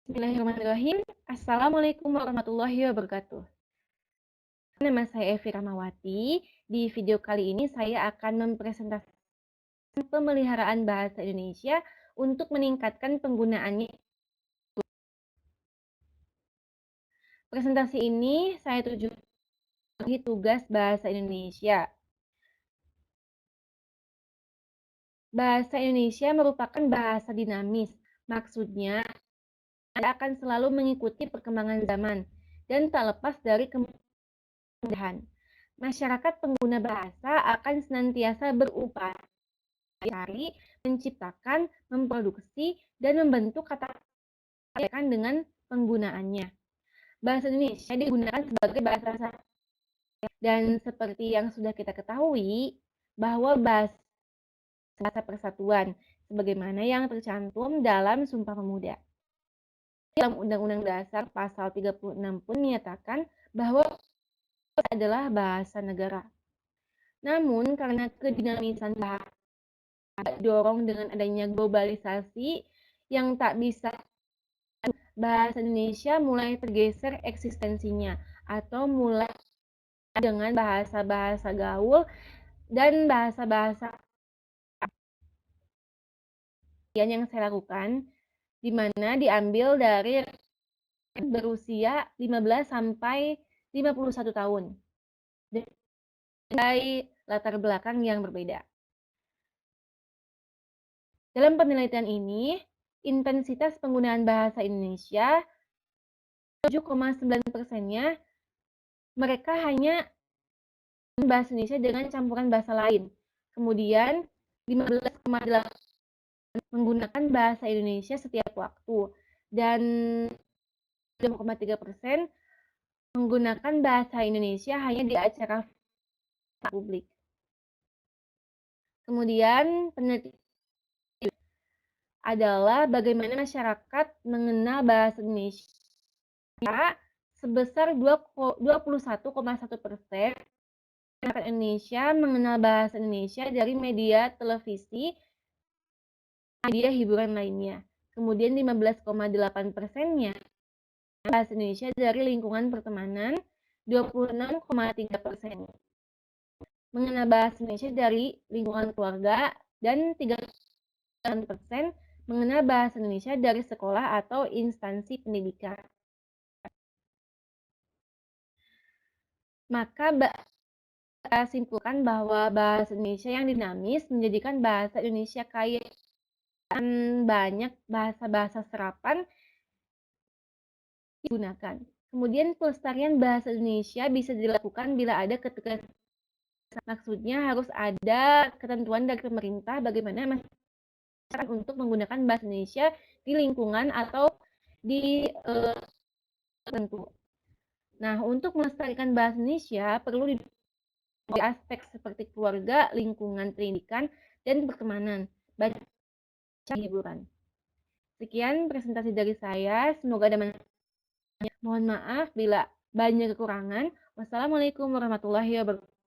Bismillahirrahmanirrahim. Assalamualaikum warahmatullahi wabarakatuh. Nama saya Evi Ramawati. Di video kali ini saya akan mempresentasikan pemeliharaan bahasa Indonesia untuk meningkatkan penggunaannya. Presentasi ini saya tujukan bagi tugas bahasa Indonesia. Bahasa Indonesia merupakan bahasa dinamis. Maksudnya, Anda akan selalu mengikuti perkembangan zaman dan tak lepas dari kemudahan. Masyarakat pengguna bahasa akan senantiasa berupaya mencari, menciptakan, memproduksi, dan membentuk kata-kata dengan penggunaannya. Bahasa Indonesia digunakan sebagai bahasa sehari dan seperti yang sudah kita ketahui bahwa bahasa persatuan sebagaimana yang tercantum dalam Sumpah Pemuda. Dalam Undang-Undang Dasar Pasal 36 pun menyatakan bahwa adalah bahasa negara. Namun karena kedinamisan bahasa didorong dengan adanya globalisasi yang tak bisa, bahasa Indonesia mulai tergeser eksistensinya atau mulai dengan bahasa-bahasa gaul dan bahasa-bahasa yang saya lakukan di mana diambil dari berusia 15 sampai 51 tahun dari latar belakang yang berbeda. Dalam penelitian ini, intensitas penggunaan bahasa Indonesia 7,9%-nya mereka hanya bahasa Indonesia dengan campuran bahasa lain. Kemudian 15,8% menggunakan bahasa Indonesia setiap waktu dan 3,3% menggunakan bahasa Indonesia hanya di acara publik. Kemudian penelitian adalah bagaimana masyarakat mengenal bahasa Indonesia sebesar 21,1% masyarakat Indonesia mengenal bahasa Indonesia dari media televisi, media hiburan lainnya. Kemudian 15,8%-nya bahasa Indonesia dari lingkungan pertemanan, 26,3% mengenal bahasa Indonesia dari lingkungan keluarga, dan 3% mengenal bahasa Indonesia dari sekolah atau instansi pendidikan. Maka kita simpulkan bahwa bahasa Indonesia yang dinamis menjadikan bahasa Indonesia kaya dan banyak bahasa-bahasa serapan digunakan. Kemudian pelestarian bahasa Indonesia bisa dilakukan bila ada ketegasan. Maksudnya harus ada ketentuan dari pemerintah bagaimana masyarakat untuk menggunakan bahasa Indonesia di lingkungan atau di tertentu. Nah, untuk melestarikan bahasa Indonesia perlu di aspek seperti keluarga, lingkungan pendidikan, dan pertemanan, baca, hiburan. Sekian presentasi dari saya. Semoga ada manfaatnya. Mohon maaf bila banyak kekurangan. Wassalamualaikum warahmatullahi wabarakatuh.